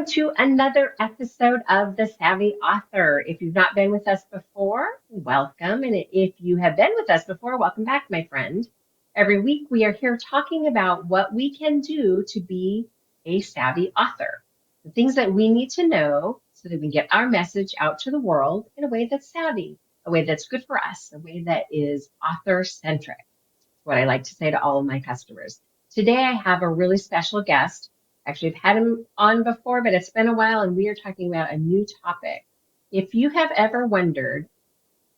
Welcome to another episode of the SaVVy Author. If you've not been with us before, welcome. And if you have been with us before, welcome back, my friend. Every week we are here talking about what we can do to be a savvy author, the things that we need to know so that we get our message out to the world in a way that's savvy, a way that's good for us, a way that is author centric. What I like to say to all of my customers. Today, I have a really special guest. Actually, I've had him on before, but it's been a while, and we are talking about a new topic. If you have ever wondered,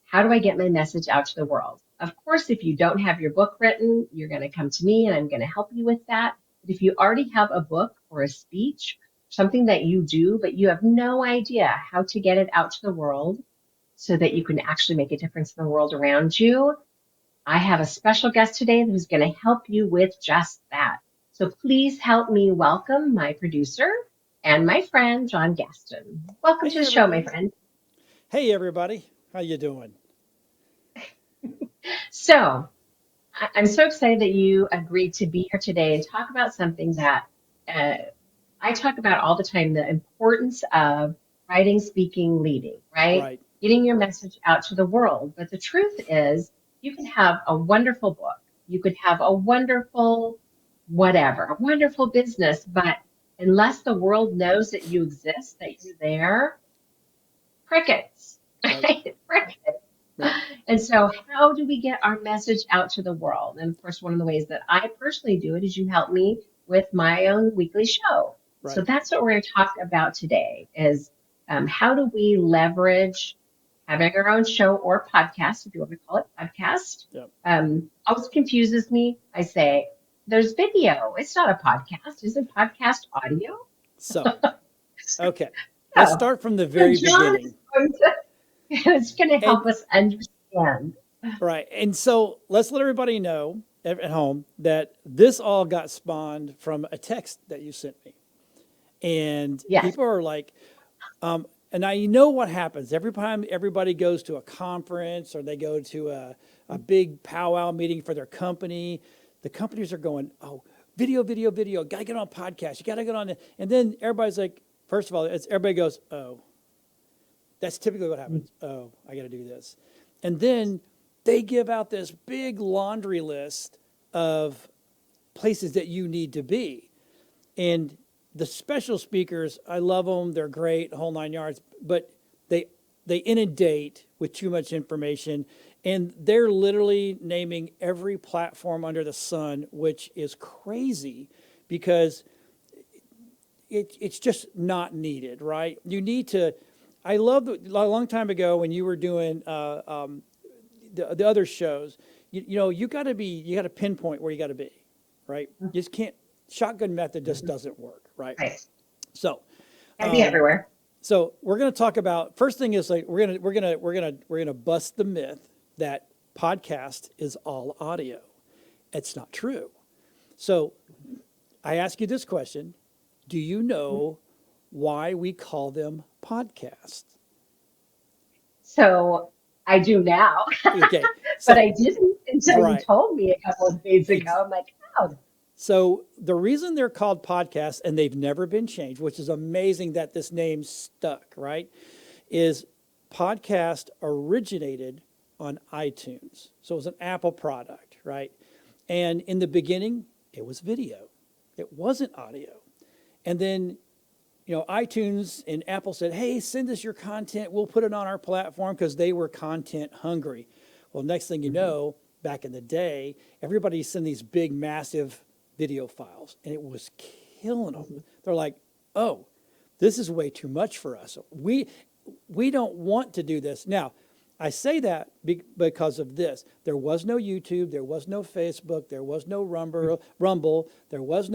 how do I get my message out to the world? Of course, if you don't have your book written, you're going to come to me and I'm going to help you with that. But if you already have a book or a speech, something that you do, but you have no idea how to get it out to the world so that you can actually make a difference in the world around you, I have a special guest today who's going to help you with just that. So please help me welcome my producer and my friend, John Gaston. Welcome to Hey the show, my everybody. friend. Hey everybody. How you doing? So I'm so excited that you agreed to be here today and talk about something that uh, I talk about all the time, the importance of writing, speaking, leading, right? Right. Getting your message out to the world. But the truth is, you can have a wonderful book, you could have a wonderful whatever, a wonderful business, but unless the world knows that you exist, that you're there, crickets, Right. right? Crickets. Yep. And so, how do we get our message out to the world? And of course, one of the ways that I personally do it is you help me with my own weekly show. So Right. that's what we're going to talk about today: is how do we leverage having our own show or podcast, if you want to call it podcast. Yep. Always confuses me. I say there's video. It's not a podcast. Isn't podcast audio? So, okay. Let's Oh, start from the so very John is beginning. going to it's going to And help us understand. right. And so let's let everybody know at home that this all got spawned from a text that you sent me. And Yes. people are like, and now you know what happens every time everybody goes to a conference or they go to a big powwow meeting for their company. The companies are going, oh, video, video, video. Got to get on a podcast. You got to get on it. And then everybody's like, first of all, everybody goes, oh, that's typically what happens. Oh, I got to do this. And then they give out this big laundry list of places that you need to be. And the special speakers, I love them. They're great, the whole 9 yards. But they they inundate with too much information, and they're literally naming every platform under the sun, which is crazy because it's just not needed, right? You need to. I love a long time ago when you were doing the other shows. You got to you got to pinpoint where you got to be, right? You just can't. Shotgun method just doesn't work, right? Right. So, Gotta be um, everywhere. so we're going to talk about first thing is like we're gonna bust the myth that podcast is all audio. It's not true. So I ask you this question: do you know why we call them podcasts? So I do now, Okay, but so I didn't until you right, told me a couple of days ex- ago. I'm like, oh, so the reason they're called podcasts and they've never been changed, which is amazing that this name stuck, right? Is podcast originated on iTunes. So it was an Apple product, right? And in the beginning, it was video. It wasn't audio. And then, iTunes and Apple said, "Hey, send us your content. We'll put it on our platform," because they were content hungry. Well, next thing you know, back in the day, everybody sent these big, massive video files, and it was killing them. They're like, "Oh, this is way too much for us. We don't want to do this." Now, I say that because of this. There was no YouTube, there was no Facebook, there was no Rumble, there was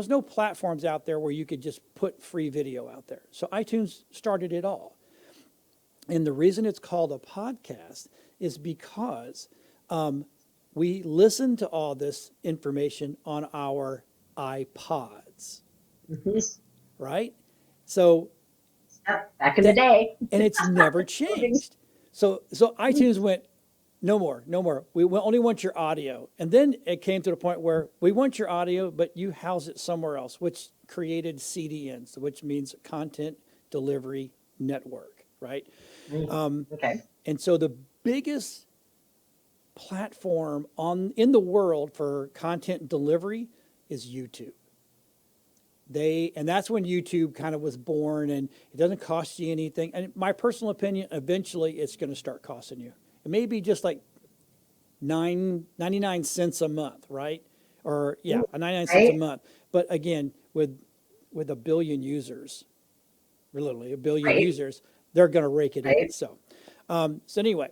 no platforms out there where you could just put free video out there. So iTunes started it all. And the reason it's called a podcast is because we listen to all this information on our iPods, mhm. right? So Yep, back in the that, day. and it's never changed. So iTunes went, No more, no more. We only want your audio. And then it came to the point where we want your audio, but you house it somewhere else, which created CDNs, which means Content Delivery Network, right? Okay. And so the biggest platform in the world for content delivery is YouTube. And that's when YouTube kind of was born, and it doesn't cost you anything. And my personal opinion, eventually it's going to start costing you. It may be just like 99 cents a month, right? Or yeah, 99 cents a Right. month. But again, with a billion users, literally a billion Right. users, they're going to rake it in. Right. So anyway,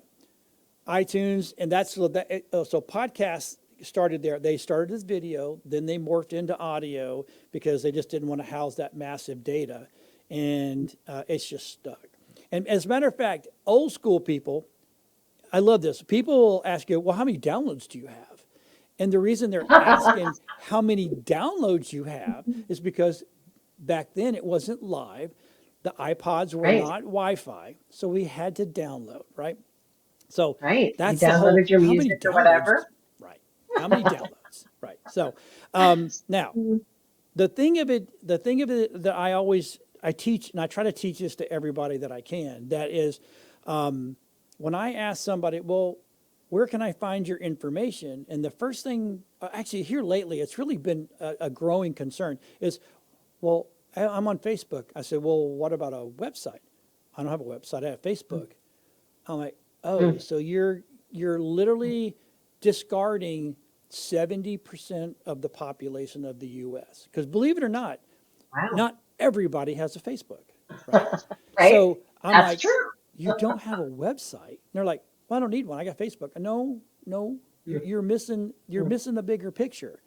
iTunes, and so podcasts started there. They started as video, then they morphed into audio because they just didn't want to house that massive data, and it's just stuck. And as a matter of fact, old school people, I love this. People will ask you, "Well, how many downloads do you have?" And the reason they're asking how many downloads you have is because back then it wasn't live. The iPods were Right. not Wi-Fi, so we had to download, right? So Right. You that's the whole, downloaded your how many music or downloads, whatever. right? How many downloads, right? So now the thing of it that I teach, and I try to teach this to everybody that I can, that is when I ask somebody, well, where can I find your information? And the first thing, actually here lately, it's really been a growing concern is, well, I'm on Facebook. I said, well, what about a website? I don't have a website. I have Facebook. I'm like, oh, Mm. so you're literally discarding 70% of the population of the US. Because believe it or Wow. not everybody has a Facebook, right? Right. So I'm That's like, true. you don't have a website? And they're like, well, I don't need one. I got Facebook. No, no, you're missing the bigger picture.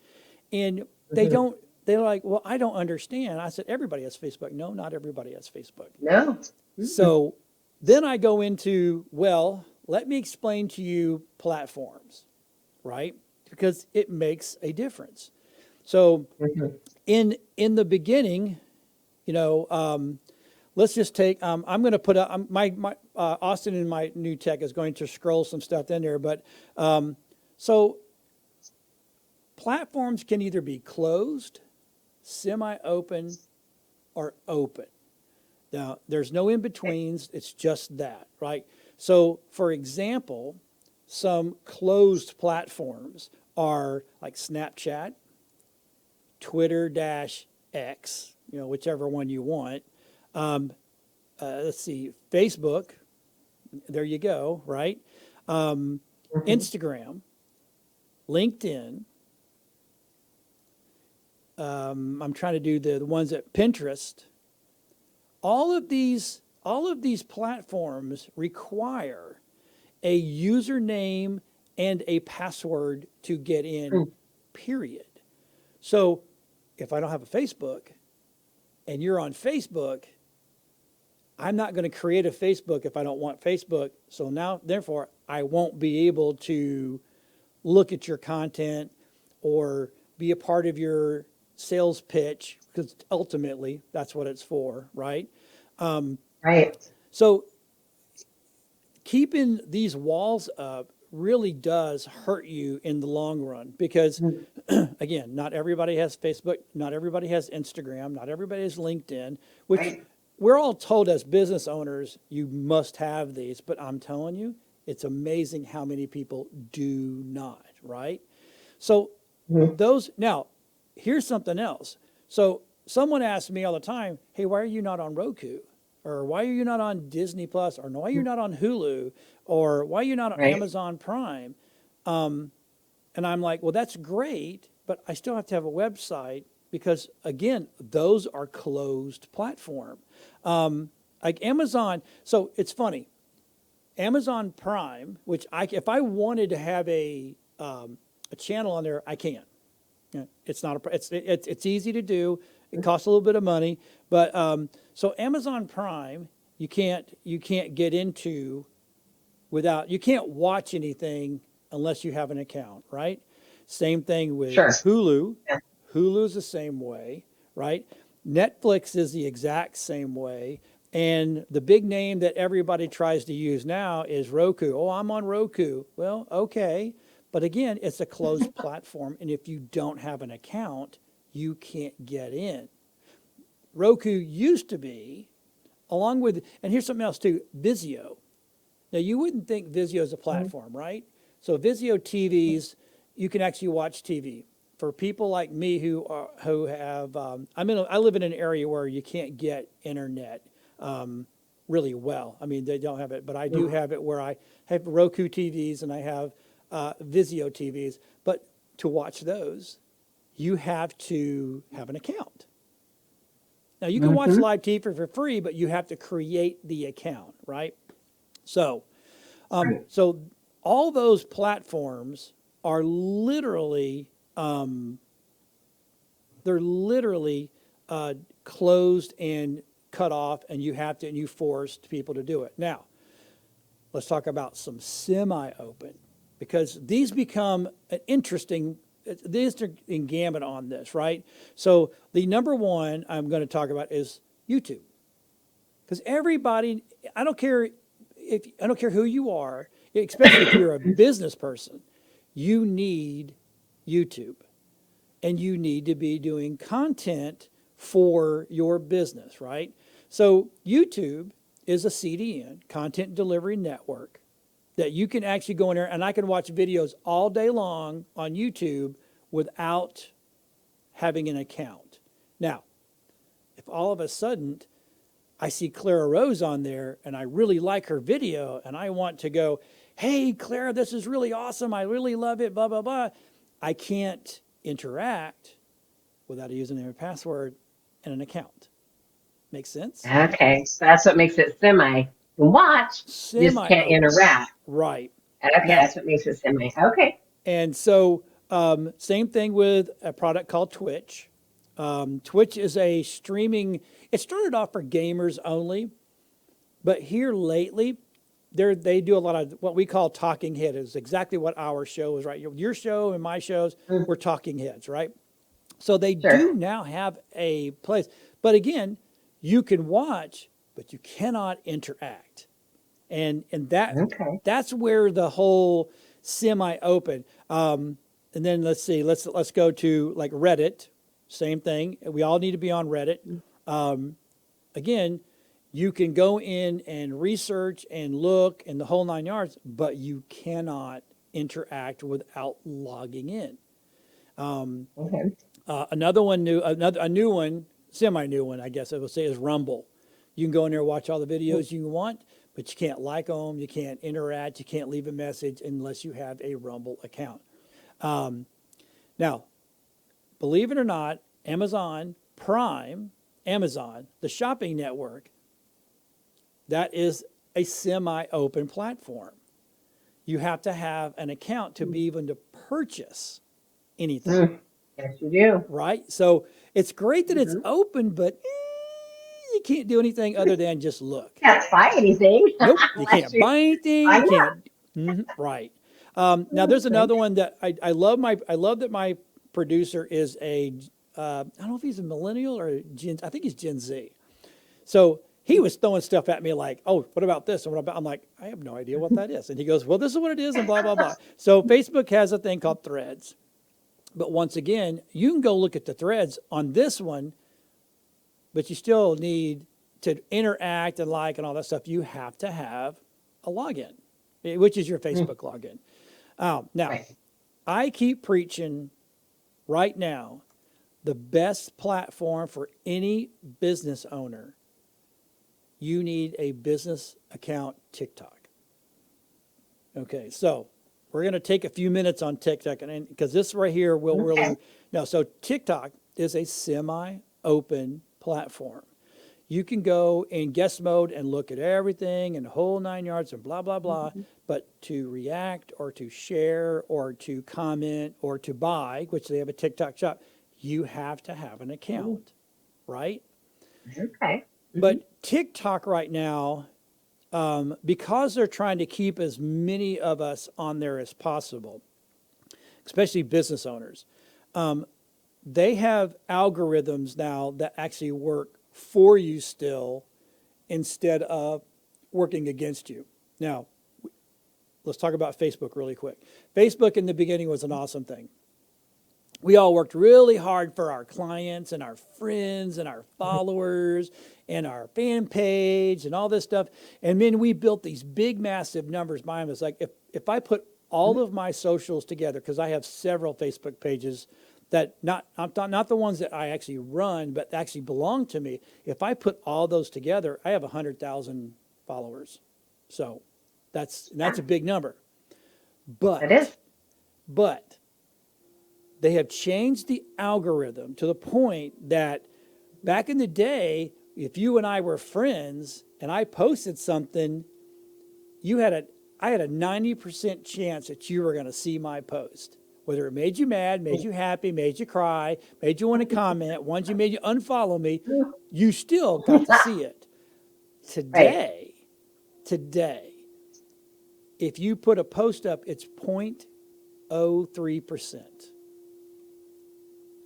And they Mhm. don't, they're like, well, I don't understand. I said, everybody has Facebook. No, not everybody has Facebook. No. Mm-mm. So then I go into, well, let me explain to you platforms, right? Because it makes a difference. So Mhm. in the beginning, you know, let's just take. I'm going to put up my Austin in my new tech is going to scroll some stuff in there, but so platforms can either be closed, semi-open, or open. Now, there's no in betweens, it's just that, right? So, for example, some closed platforms are like Snapchat, Twitter dash X, whichever one you want. Let's see, Facebook, there you go, right? Mhm. Instagram, LinkedIn. I'm trying to do the ones at Pinterest. All of these platforms require a username and a password to get in, Mm. period. So if I don't have a Facebook and you're on Facebook, I'm not going to create a Facebook if I don't want Facebook. So now, therefore, I won't be able to look at your content or be a part of your sales pitch because ultimately that's what it's for, right? Right. So keeping these walls up really does hurt you in the long run because Mm. again, not everybody has Facebook, not everybody has Instagram, not everybody has LinkedIn, which Right. we're all told as business owners you must have these, but I'm telling you, it's amazing how many people do not, right? So Mhm. now, here's something else. So someone asks me all the time, hey, why are you not on Roku? Or why are you not on Disney Plus? Or why are you not on Hulu? Or why are you not on Right. Amazon Prime? And I'm like, well, that's great, but I still have to have a website because, again, those are closed platform. Like Amazon. So it's funny. Amazon Prime, which if I wanted to have a channel on there, I can. Yeah, it's not a, it's easy to do. It costs a little bit of money, but so Amazon Prime, you can't get into without you can't watch anything unless you have an account, right? Same thing with Sure. Hulu. Yeah. Hulu's the same way, right? Netflix is the exact same way. And the big name that everybody tries to use now is Roku. Oh, I'm on Roku. Well, okay. But again, it's a closed platform. And if you don't have an account, you can't get in. Roku used to be, along with, and here's something else too, Vizio. Now, you wouldn't think Vizio is a platform, right? So Vizio TVs, you can actually watch TV. For people like me who have, I live in an area where you can't get internet really well. I mean, they don't have it, but I do have it where I have Roku TVs and I have Vizio TVs. But to watch those, you have to have an account. Now, you can watch Mm-hmm. live TV for free, but you have to create the account, right? So, Right. so all those platforms are literally, they're literally closed and cut off, and you forced people to do it. Now, let's talk about some semi-open, because these become an interesting, there's a gamut on this, right? So the number one I'm going to talk about is YouTube, because everybody, I don't care who you are, especially if you're a business person, you need YouTube, and you need to be doing content for your business, right? So YouTube is a CDN, content delivery network, that you can actually go in there, and I can watch videos all day long on YouTube without having an account. Now, if all of a sudden I see Clara Rose on there and I really like her video and I want to go, hey, Clara, this is really awesome. I really love it, blah, blah, blah. I can't interact without a username and password and an account. Make sense? Okay. So that's what makes it semi. You can watch, just Semi can't open. interact. Right. Okay. Now, That's what makes it semi. Okay. and so same thing with a product called Twitch. Twitch is a streaming, it started off for gamers only, but here lately, they do a lot of what we call talking head. Is exactly what our show is, right? Your show and my shows, Mm, we're talking heads, right? So they sure. do now have a place. But again, you can watch, but you cannot interact. And Okay. that's where the whole semi-open. And then let's see, let's go to like Reddit. Same thing. We all need to be on Reddit. Again, you can go in and research and look and the whole 9 yards, but you cannot interact without logging in. Okay. A new one, semi-new one, I guess I would say, is Rumble. You can go in there and watch all the videos you want, but you can't like them, you can't interact, you can't leave a message unless you have a Rumble account. Now, believe it or not, Amazon Prime, Amazon, the shopping network, that is a semi-open platform. You have to have an account to be even to purchase anything, Mm, yes, you do. right? So it's great that it's Hmm. open, but you can't do anything other than just look. Can't buy anything Nope, you unless can't you buy anything. sign You up. can't. Right. Now there's Okay. another one that I love. I love that my producer is a I don't know if he's a millennial or Gen. I think he's Gen Z. So he was throwing stuff at me like, "Oh, what about this?" And what about? I'm like, "I have no idea what that is." And he goes, "Well, this is what it is," and blah blah blah. So Facebook has a thing called Threads. But once again, you can go look at the threads on this one, but you still need to interact and like and all that stuff. You have to have a login, which is your Mm, Facebook login. Now, right. I keep preaching right now the best platform for any business owner. You need a business account TikTok. Okay, so we're going to take a few minutes on TikTok, and because this right here will Okay. really no. So TikTok is a semi-open platform. You can go in guest mode and look at everything and the whole 9 yards and blah blah blah. But to react or to share or to comment or to buy, which they have a TikTok shop, you have to have an Mm, account, right? okay. Hmm. But TikTok right now, because they're trying to keep as many of us on there as possible, especially business owners, they have algorithms now that actually work for you still instead of working against you. Now, let's talk about Facebook really quick. Facebook in the beginning was an awesome thing. We all worked really hard for our clients and our friends and our followers and our fan page and all this stuff. And then we built these big, massive numbers behind us. Like if I put all of my socials together, because I have several Facebook pages that not the ones that I actually run, but actually belong to me. If I put all those together, I have 100,000 followers. So that's a big number. It is. But they have changed the algorithm to the point that back in the day, if you and I were friends and I posted something, I had a 90% chance that you were going to see my post. Whether it made you mad, made you happy, made you cry, made you want to comment, once you made you unfollow me, you still got to see it. Right. Today, if you put a post up, it's 0.03%,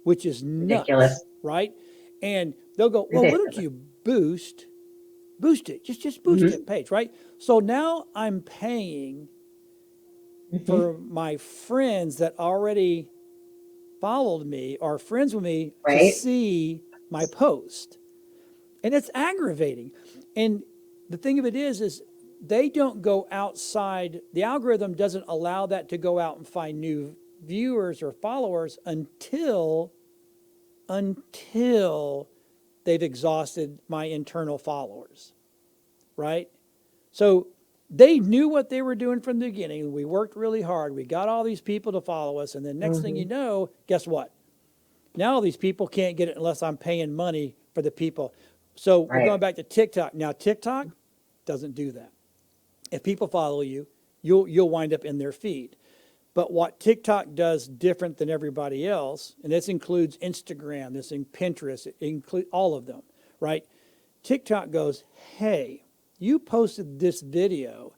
which is Ridiculous. nuts, right? And they'll go, well, why don't Ridiculous. you boost it, just boost it page, right? So now I'm paying for my friends that already followed me or friends with me to Right. see my post. And it's aggravating. And the thing of it is they don't go outside. The algorithm doesn't allow that to go out and find new viewers or followers until they've exhausted my internal followers, right? So they knew what they were doing from the beginning. We worked really hard. We got all these people to follow us. And then next thing you know, guess what? Now these people can't get it unless I'm paying money for the people. So we're going back to TikTok. Now TikTok doesn't do that. If people follow you, you'll wind up in their feed. But what TikTok does different than everybody else, and this includes Instagram, this in Pinterest, it includes all of them, right? TikTok goes, hey, you posted this video,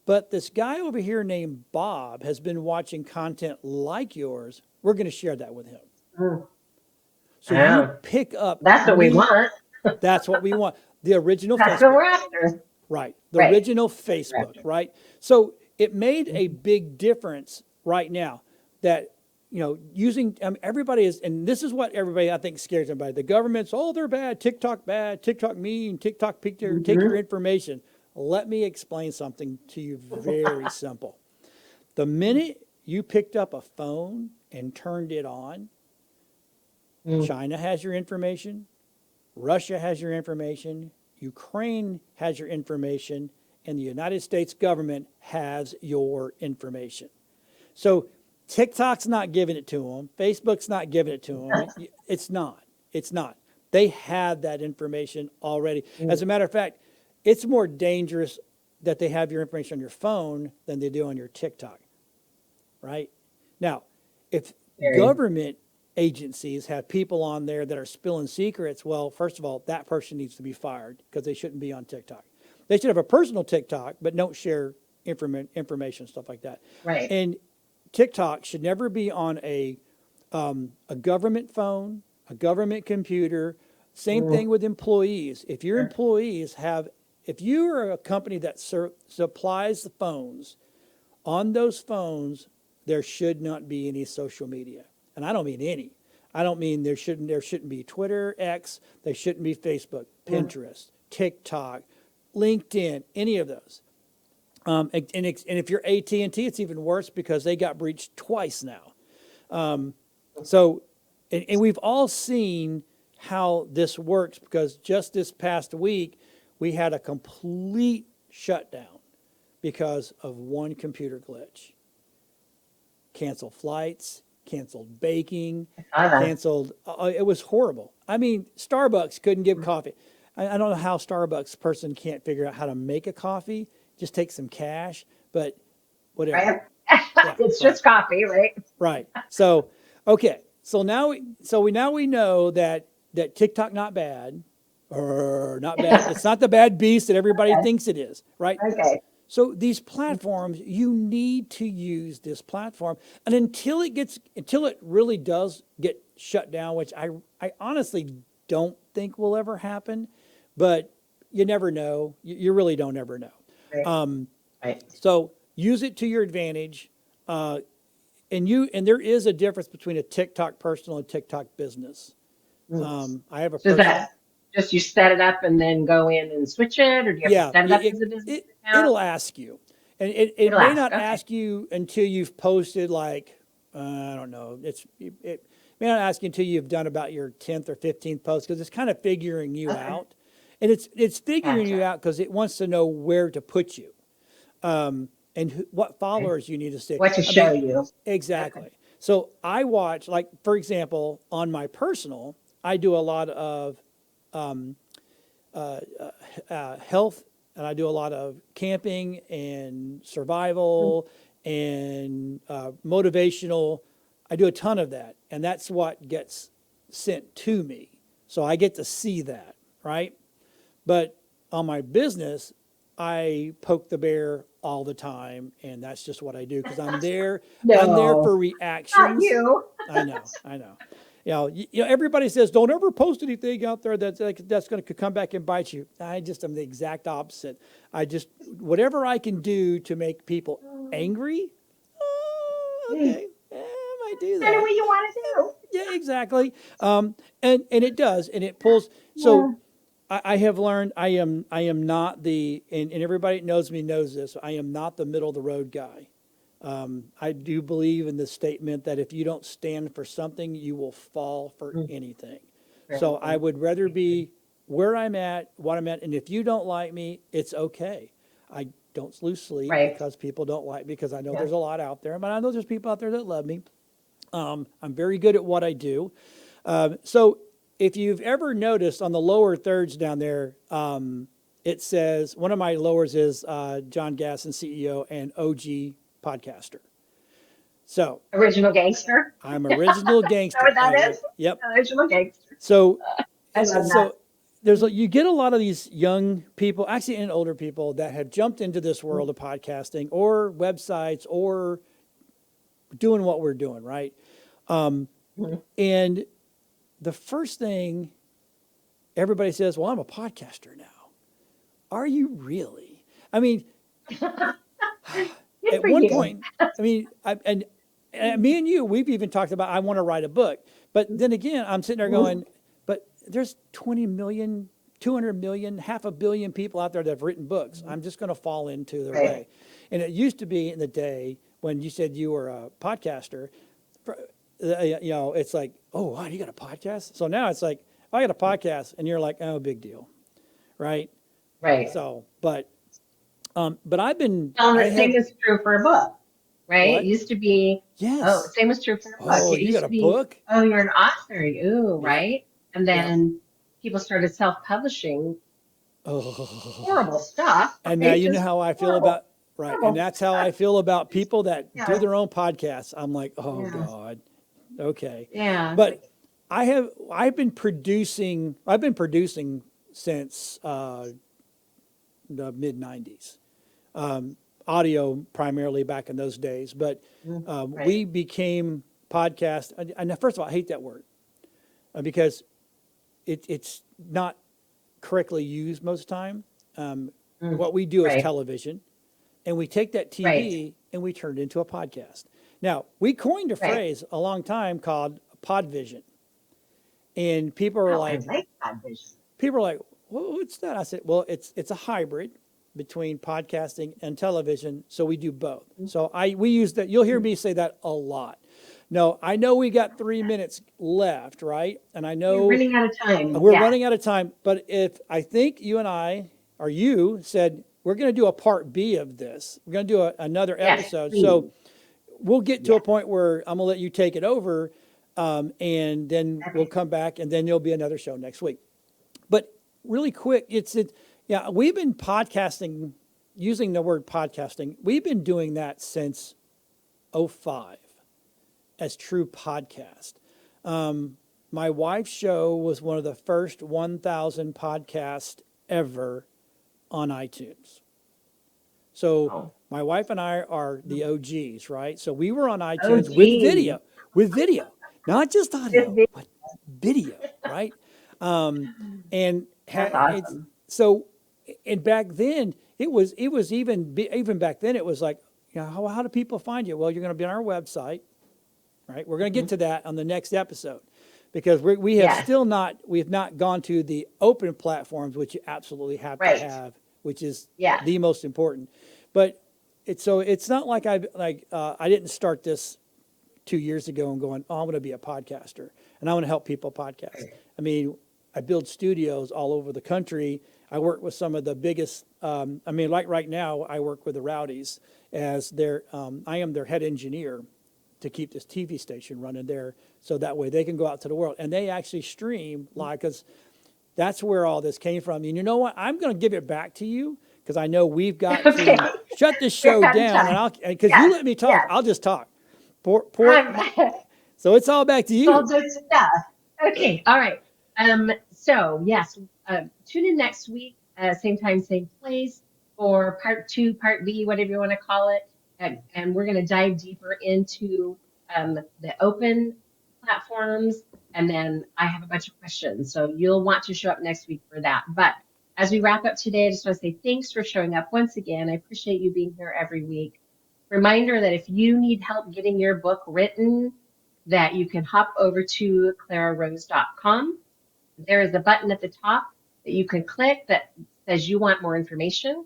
but this guy over here named Bob has been watching content like yours. We're going to share that with him. So you pick up. That's what we want. That's what we want. The original That's Facebook. what we're after. Right. The original Facebook, right? So it made a big difference right now that, using, everybody is, and this is what everybody, I think, scares everybody. The government's, they're bad, TikTok mean, TikTok take your information. Let me explain something to you very simple. The minute you picked up a phone and turned it on, China has your information, Russia has your information, Ukraine has your information, and the United States government has your information. So TikTok's not giving it to them. Facebook's not giving it to them. It's not. They have that information already. As a matter of fact, it's more dangerous that they have your information on your phone than they do on your TikTok, right? Now, if government agencies have people on there that are spilling secrets, well, first of all, that person needs to be fired because they shouldn't be on TikTok. They should have a personal TikTok, but don't share information, stuff like that. Right. And TikTok should never be on a government phone, a government computer. Same thing with employees. If your employees if you are a company that supplies the phones, on those phones, there should not be any social media. And I don't mean any. I don't mean there shouldn't be Twitter, X, there shouldn't be Facebook, Pinterest, TikTok, LinkedIn, any of those. And if you're AT&T, it's even worse because they got breached twice now. And we've all seen how this works because just this past week, we had a complete shutdown because of one computer glitch. Canceled flights, canceled baking, canceled. It was horrible. I mean, Starbucks couldn't give coffee. I don't know how Starbucks person can't figure out how to make a coffee. Just take some cash, but whatever. It's just coffee, right? Right. So, okay. So now we know that TikTok not bad, or not bad. It's not the bad beast that everybody thinks it is, right? Okay. So these platforms, you need to use this platform, and until it really does get shut down, which I honestly don't think will ever happen, but you never know. You really don't ever know. Right. Um, Right. so use it to your advantage. And there is a difference between a TikTok personal and TikTok business. Mm. I have a So is personal. that just you set it up and then go in and switch it, or do you have to Yeah, set it up as a business account? it'll ask you, and it It'll may ask. not Okay. ask you until you've posted like I don't know. It may not ask you until you've done about your 10th or 15th post because it's kind of figuring you Okay. out, and it's figuring you Gotcha. out because it wants to know where to put you, and what Okay. followers you need to see. What to I show mean, you. Okay. exactly. So I watch, like for example, on my personal, I do a lot of health, and I do a lot of camping and Mm. survival and motivational. I do a ton of that, and that's what gets sent to me. So I get to see that, right? But on my business, I poke the bear all the time, and that's just what I do because I'm there. I'm there No, for not reactions. you. I know, I know. Everybody says don't ever post anything out there that's going to come back and bite you. I just am the exact opposite. I just whatever I can do to make people angry. Okay, I might do Kind of that. what you want to do. Yeah, exactly. And it does, and it pulls. So Yeah. I have learned I am not and everybody that knows me knows this. I am not the middle of the road guy. I do believe in the statement that if you don't stand for something, you will fall for Mm. anything. For So I anything. would rather I agree. be where I'm at, what I'm at, and if you don't like me, it's okay. I don't lose sleep Right. because people don't like me because I know Yeah. there's a lot out there, but I know there's people out there that love me. I'm very good at what I do. So if you've ever noticed on the lower thirds down there, it says one of my lowers is John Gaston, CEO and OG podcaster. So Original gangster. I'm original Is that what gangster. that is? Yep. Original gangster. So I love that. so you get a lot of these young people, actually and older people that have jumped into this world of podcasting or websites or doing what we're doing, right? Mhm. And the first thing everybody says, well, I'm a podcaster now. Are you really? I mean, Good at for one you. point, I mean, and me and you, we've even talked about I want to write a book. But then again, I'm sitting there Mhm. going, but there's 20 million, 200 million, half a billion people out there that have written books. I'm just going to fall into their Right. way. And it used to be in the day when you said you were a podcaster, for, it's like, oh, wow, you got a podcast? So now it's like, oh, I got a podcast. And you're like, oh, big deal. Right. Right. So, but Well, I the same have is true for a book, right? It what? used to be, oh, Yes. same was true for a book. Oh, It you used got to a be, book? oh, you're an author, ooh, Yep. right? And Yep. then people started self-publishing Oh. horrible stuff, And now right? you know Just how I feel horrible, about right. And horrible that's how stuff. I feel about people that do Yeah, their own podcasts. I'm like, oh yeah, God. Okay. yeah. It's But like, I've been producing since the mid 90s. Audio primarily back in those days. But right, we became podcast. And first of all, I hate that word because it's not correctly used most of the time. mm, What we do is right, television, and we take that right, TV and we turn it into a podcast. Now, we coined a right. phrase a long time called podvision, and people are Oh, I like, like that vision. well, what's that? I said, well, it's a hybrid between podcasting and television, so we do both. So we use that. You'll hear me say that a lot. No, I know we got 3 minutes left, right? And I We're know running out of time. we're Yeah. running out of time, but if I think you and I, or you said, we're going to do a part B of this, we're going to do another Yes, episode. So please. we'll get to a Yes. point where I'm going to let you take it over, and then we'll Okay. come back, and then there'll be another show next week. But really quick, yeah, we've been podcasting, using the word podcasting, we've been doing that since '05 as true podcast. My wife's show was one of the first 1,000 podcasts ever on iTunes. So Oh, my wife and I are the OGs, right? So we were on oh, iTunes geez. with video, not just This audio, video. but video, right? And That's it's awesome. so. And back then, it was even back then, it was like, how do people find you? Well, you're going to be on our website, right? We're going to Mhm. get to that on the next episode, because we have Yes, still not we have not gone to the open platforms, which you absolutely have to right. have, which is Yes. the most important. But it's not like I didn't start this 2 years ago and going, oh, I'm going to be a podcaster and I want to help people podcast. Right. I mean, I build studios all over the country. I work with some of the biggest. Like right now, I work with the Rowdies as their. I am their head engineer to keep this TV station running there, so that way they can go out to the world and they actually stream live, because that's where all this came from. And you know what? I'm going to give it back to you, because I know we've got Okay. to shut this We're show out of down, time. and because you Yes. let me talk, Yes. I'll just talk. Poor. Um, So it's all back to all you. good stuff. Okay. All right. So yes, tune in next week, same time, same place, for part two, part B, whatever you want to call it. And we're going to dive deeper into the open platforms. And then I have a bunch of questions. So you'll want to show up next week for that. But as we wrap up today, I just want to say thanks for showing up once again. I appreciate you being here every week. Reminder that if you need help getting your book written, that you can hop over to clararose.com. There is a button at the top that you can click that says you want more information.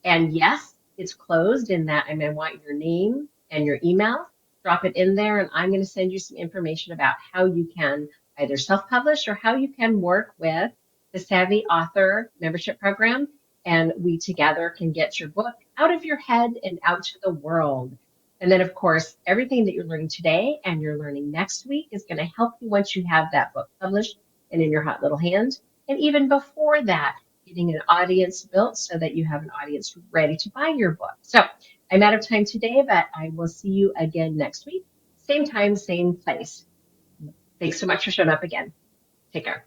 And yes, it's closed in that I'm going to want your name and your email. Drop it in there, and I'm going to send you some information about how you can either self publish or how you can work with the SaVVy Author membership program. And we together can get your book out of your head and out to the world. And then, of course, everything that you're learning today and you're learning next week is going to help you once you have that book published and in your hot little hand. And even before that, getting an audience built so that you have an audience ready to buy your book. So I'm out of time today, but I will see you again next week. Same time, same place. Thanks so much for showing up again. Take care.